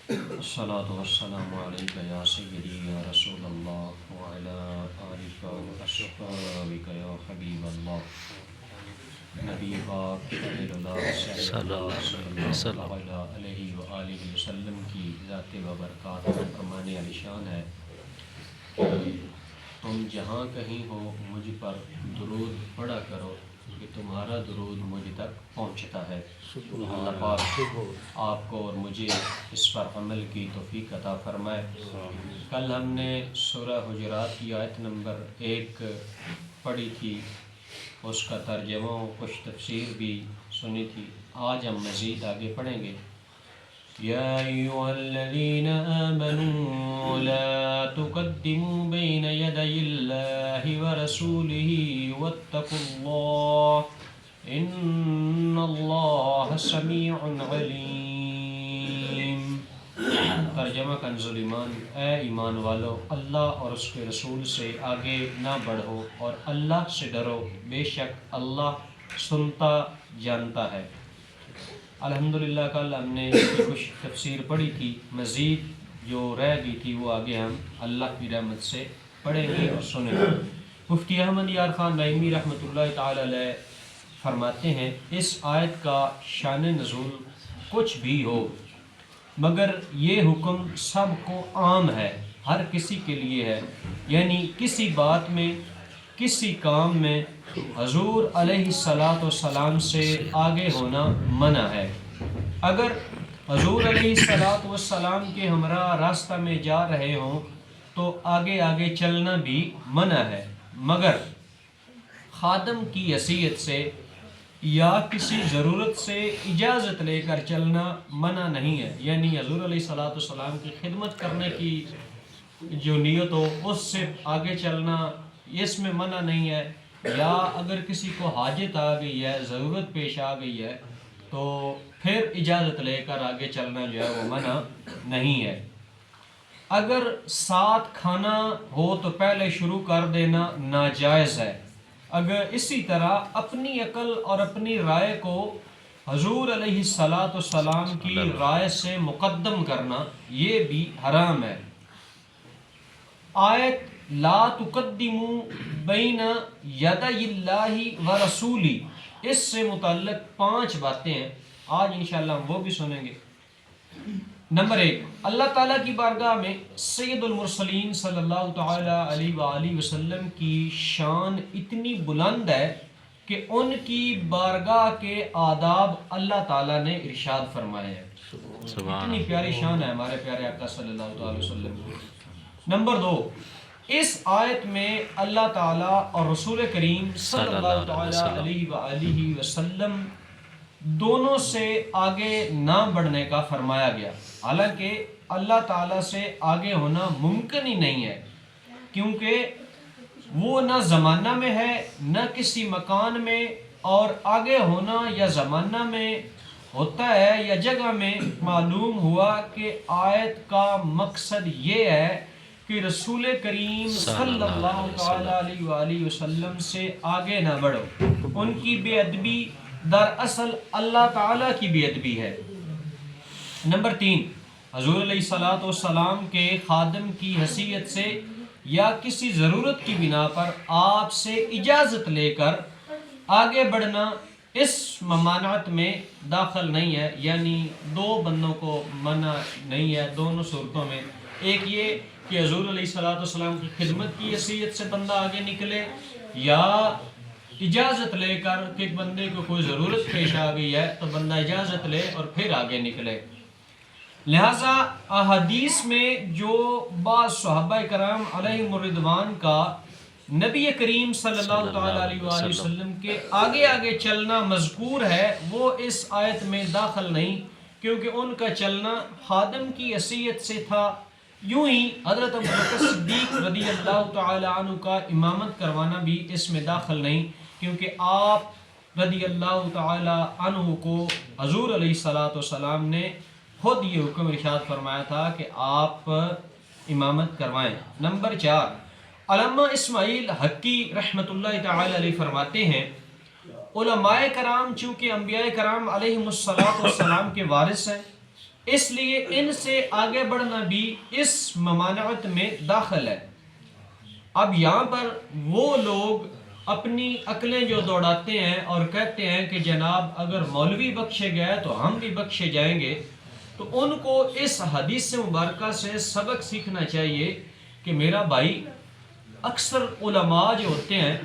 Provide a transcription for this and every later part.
الصلاة والسلام عليك يا سيدي يا رسول الله وعلى آلك وأصحابك يا حبيب الله نبی پاک خیر اللہ صلی اللہ علیہ وآلہ وسلم کی ذات و برکات فرمانے علی شان ہے کہ تم جہاں کہیں ہو مجھ پر درود پڑھا کرو کہ تمہارا درود مجھ تک پہنچتا ہے۔ اللہ پاک آپ کو اور مجھے اس پر عمل کی توفیق عطا فرمائے۔ کل ہم نے سورہ حجرات کی آیت نمبر 1 پڑھی تھی، اس کا ترجمہ و کچھ تفسیر بھی سنی تھی۔ آج ہم مزید آگے پڑھیں گے۔ یا ایھا الذین آمنوا لا تقدموا بین یدی اللہ ورسولہ واتقوا اللہ ان اللہ سمیع علیم۔ ترجمہ کنز ایمان، اے ایمان والو، اللہ اور اس کے رسول سے آگے نہ بڑھو اور اللہ سے ڈرو، بے شک اللہ سنتا جانتا ہے۔ الحمدللہ کل ہم نے اس کی کچھ تفسیر پڑھی تھی، مزید جو رہ گئی تھی وہ آگے ہم اللہ کی رحمت سے پڑھیں گے اور سنیں گے۔ مفتی احمد یار خان نعیمی رحمۃ اللہ تعالی علیہ فرماتے ہیں، اس آیت کا شان نزول کچھ بھی ہو مگر یہ حکم سب کو عام ہے، ہر کسی کے لیے ہے، یعنی کسی بات میں کسی کام میں حضور علیہ السلام سے آگے ہونا منع ہے۔ اگر حضور علیہ السلام کے ہمراہ راستہ میں جا رہے ہوں تو آگے آگے چلنا بھی منع ہے، مگر خادم کی حیثیت سے یا کسی ضرورت سے اجازت لے کر چلنا منع نہیں ہے، یعنی حضور علیہ السلام کی خدمت کرنے کی جو نیت ہو اس سے آگے چلنا اس میں منع نہیں ہے، یا اگر کسی کو حاجت آ گئی ہے، ضرورت پیش آ گئی ہے تو پھر اجازت لے کر آگے چلنا جو ہے وہ منع نہیں ہے۔ اگر ساتھ کھانا ہو تو پہلے شروع کر دینا ناجائز ہے، اگر اسی طرح اپنی عقل اور اپنی رائے کو حضور علیہ السلام کی رائے سے مقدم کرنا یہ بھی حرام ہے۔ آیت لا تقدموا بین یدی اللہ ورسولہ، اس سے متعلق 5 باتیں ہیں، آج انشاءاللہ ہم وہ بھی سنیں گے۔ نمبر 1، اللہ تعالیٰ کی بارگاہ میں سید المرسلین صلی اللہ تعالی علیہ وآلہ وسلم کی شان اتنی بلند ہے کہ ان کی بارگاہ کے آداب اللہ تعالیٰ نے ارشاد فرمائے ہیں۔ اتنی پیاری شان ہے ہمارے پیارے آقا صلی اللہ تعالی وسلم کی۔ نمبر 2، اس آیت میں اللہ تعالیٰ اور رسول کریم صلی اللہ تعالی علیہ وآلہ وسلم دونوں سے آگے نہ بڑھنے کا فرمایا گیا، حالانکہ اللہ تعالیٰ سے آگے ہونا ممکن ہی نہیں ہے، کیونکہ وہ نہ زمانہ میں ہے نہ کسی مکان میں، اور آگے ہونا یا زمانہ میں ہوتا ہے یا جگہ میں۔ معلوم ہوا کہ آیت کا مقصد یہ ہے کہ رسول کریم صلی اللہ تعالی علیہ وآلہ وسلم سے آگے نہ بڑھو، ان کی بے ادبی دراصل اللہ تعالیٰ کی بے ادبی ہے۔ نمبر 3، حضور علیہ السلام کے خادم کی حیثیت سے یا کسی ضرورت کی بنا پر آپ سے اجازت لے کر آگے بڑھنا اس ممانعت میں داخل نہیں ہے، یعنی 2 بندوں کو منع نہیں ہے دونوں صورتوں میں۔ ایک یہ کہ حضور علیہ السلام کی خدمت کی حیثیت سے بندہ آگے نکلے، یا اجازت لے کر کہ ایک بندے کو کوئی ضرورت پیش آ گئی ہے تو بندہ اجازت لے اور پھر آگے نکلے۔ لہٰذا احادیث میں جو بعض صحابہ کرام علیہم الرضوان کا نبی کریم صلی اللہ تعالی علیہ وآلہ وسلم کے آگے آگے چلنا مذکور ہے، وہ اس آیت میں داخل نہیں، کیونکہ ان کا چلنا خادم کی حیثیت سے تھا۔ یوں ہی حضرت ابوبکر صدیق رضی اللہ تعالی عنہ کا امامت کروانا بھی اس میں داخل نہیں، کیونکہ آپ رضی اللہ تعالی عنہ کو حضور علیہ السلام نے خود یہ حکم ارشاد فرمایا تھا کہ آپ امامت کروائیں۔ نمبر 4، علامہ اسماعیل حقی رحمۃ اللہ تعالی علیہ فرماتے ہیں، علماء کرام چونکہ انبیاء کرام علیہم السلام کے وارث ہیں، اس لیے ان سے آگے بڑھنا بھی اس ممانعت میں داخل ہے۔ اب یہاں پر وہ لوگ اپنی عقلیں جو دوڑاتے ہیں اور کہتے ہیں کہ جناب اگر مولوی بخشے گئے تو ہم بھی بخشے جائیں گے، تو ان کو اس حدیث مبارکہ سے سبق سیکھنا چاہیے کہ میرا بھائی اکثر علماء جو ہوتے ہیں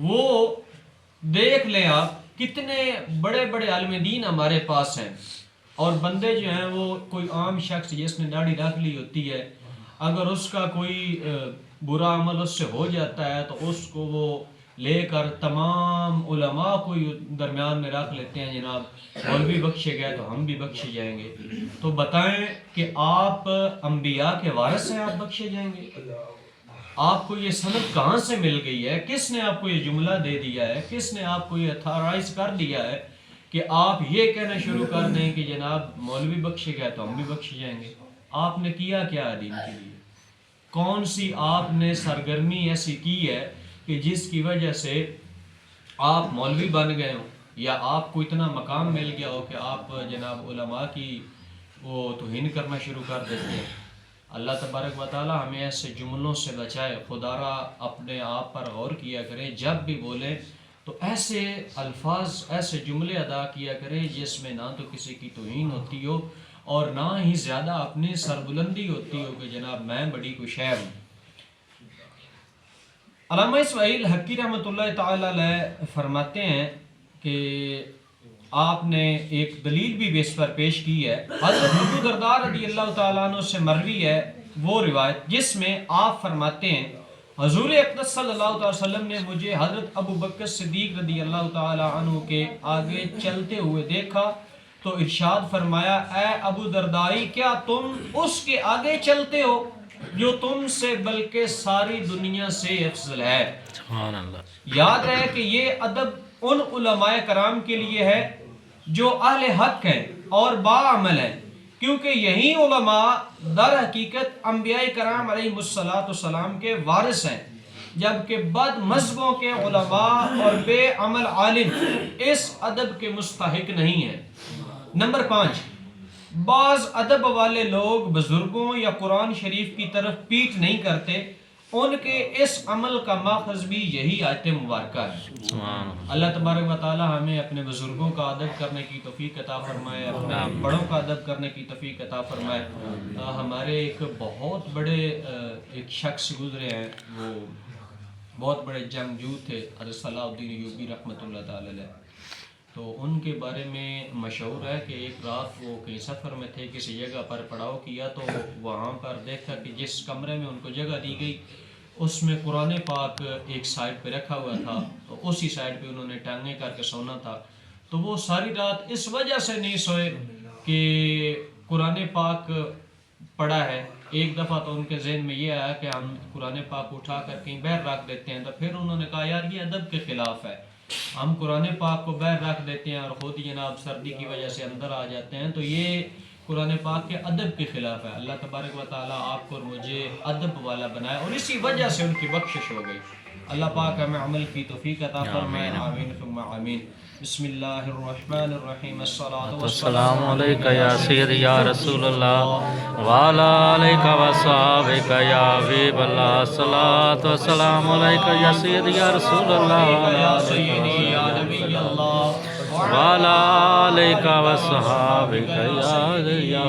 وہ دیکھ لیں آپ کتنے بڑے بڑے عالم دین ہمارے پاس ہیں، اور بندے جو ہیں وہ کوئی عام شخص جس نے داڑھی رکھ لی ہوتی ہے، اگر اس کا کوئی برا عمل اس سے ہو جاتا ہے تو اس کو وہ لے کر تمام علماء کو درمیان میں رکھ لیتے ہیں، جناب مولوی بخشے گئے تو ہم بھی بخشے جائیں گے۔ تو بتائیں کہ آپ انبیاء کے وارث ہیں، آپ بخشے جائیں گے؟ آپ کو یہ سند کہاں سے مل گئی ہے؟ کس نے آپ کو یہ جملہ دے دیا ہے؟ کس نے آپ کو یہ اتھارائز کر دیا ہے کہ آپ یہ کہنا شروع کر دیں کہ جناب مولوی بخشے گئے تو ہم بھی بخشے جائیں گے؟ آپ نے کیا کیا دین کے لیے؟ کون سی آپ نے سرگرمی ایسی کی ہے کہ جس کی وجہ سے آپ مولوی بن گئے ہو، یا آپ کو اتنا مقام مل گیا ہو کہ آپ جناب علماء کی وہ توہین کرنا شروع کر دیتے ہیں؟ اللہ تبارک و تعالی ہمیں ایسے جملوں سے بچائے۔ خدا را اپنے آپ پر غور کیا کریں، جب بھی بولیں تو ایسے الفاظ ایسے جملے ادا کیا کریں جس میں نہ تو کسی کی توہین ہوتی ہو اور نہ ہی زیادہ اپنی سربلندی ہوتی ہو کہ جناب میں بڑی کوئی شے ہوں۔ علامہ اسماعیل حقی رحمۃ اللہ تعالی علیہ فرماتے ہیں کہ آپ نے ایک دلیل بھی اس پر پیش کی ہے۔ حضرت ابو درداء رضی اللہ تعالیٰ عنہ سے مروی ہے وہ روایت جس میں آپ فرماتے ہیں حضور اقدس صلی اللہ علیہ وسلم نے مجھے حضرت ابو بکر صدیق رضی اللہ تعالیٰ عنہ کے آگے چلتے ہوئے دیکھا تو ارشاد فرمایا، اے ابو دردائی کیا تم اس کے آگے چلتے ہو جو تم سے بلکہ ساری دنیا سے افضل ہے؟ سبحان اللہ۔ یاد رہے کہ یہ ادب ان علماء کرام کے لیے ہے جو اہل حق ہیں اور باعمل ہیں، کیونکہ یہی علماء در حقیقت انبیاء کرام علیہ السلام کے وارث ہیں، جبکہ بد مذہبوں کے علماء اور بے عمل عالم اس ادب کے مستحق نہیں ہیں۔ نمبر 5، بعض ادب والے لوگ بزرگوں یا قرآن شریف کی طرف پیٹ نہیں کرتے، ان کے اس عمل کا ماخذ بھی یہی آیت مبارکہ ہے۔ اللہ تبارک و تعالی ہمیں اپنے بزرگوں کا ادب کرنے کی توفیق عطا فرمائے، اپنے بڑوں کا ادب کرنے کی توفیق عطا فرمائے۔ ہمارے ایک بہت بڑے ایک شخص گزرے ہیں، وہ بہت بڑے جنگجو تھے، حضرت صلاح الدین ایوبی رحمۃ اللہ تعالی علیہ۔ تو ان کے بارے میں مشہور ہے کہ ایک رات وہ کہیں سفر میں تھے، کسی جگہ پر پڑاؤ کیا تو وہاں پر دیکھا کہ جس کمرے میں ان کو جگہ دی گئی اس میں قرآن پاک ایک سائڈ پہ رکھا ہوا تھا، تو اسی سائڈ پہ انہوں نے ٹانگیں کر کے سونا تھا۔ تو وہ ساری رات اس وجہ سے نہیں سوئے کہ قرآن پاک پڑھا ہے۔ ایک دفعہ تو ان کے ذہن میں یہ آیا کہ ہم قرآن پاک اٹھا کر کہیں باہر رکھ دیتے ہیں، تو پھر انہوں نے کہا یار یہ ادب کے خلاف ہے، ہم قرآن پاک کو باہر رکھ دیتے ہیں اور خود جناب سردی کی وجہ سے اندر آ جاتے ہیں، تو یہ قرآن پاک کے ادب کے خلاف ہے۔ اللہ تبارک و تعالیٰ آپ کو اور مجھے ادب والا بنائے، اور اسی وجہ سے ان کی بخشش ہو گئی۔ اللہ پاک ہمیں عمل کی توفیق عطا فرمائے، آمین ثم آمین۔ بسم اللہ الرحمن الرحیم، السلام علیکم یا سید یا رسول اللہ وعلا علیکہ وصحابہ یا حبیب اللہ، الصلاۃ والسلام علیکم یا سید یا رسول اللہ وعلا علیکہ وصحابہ یا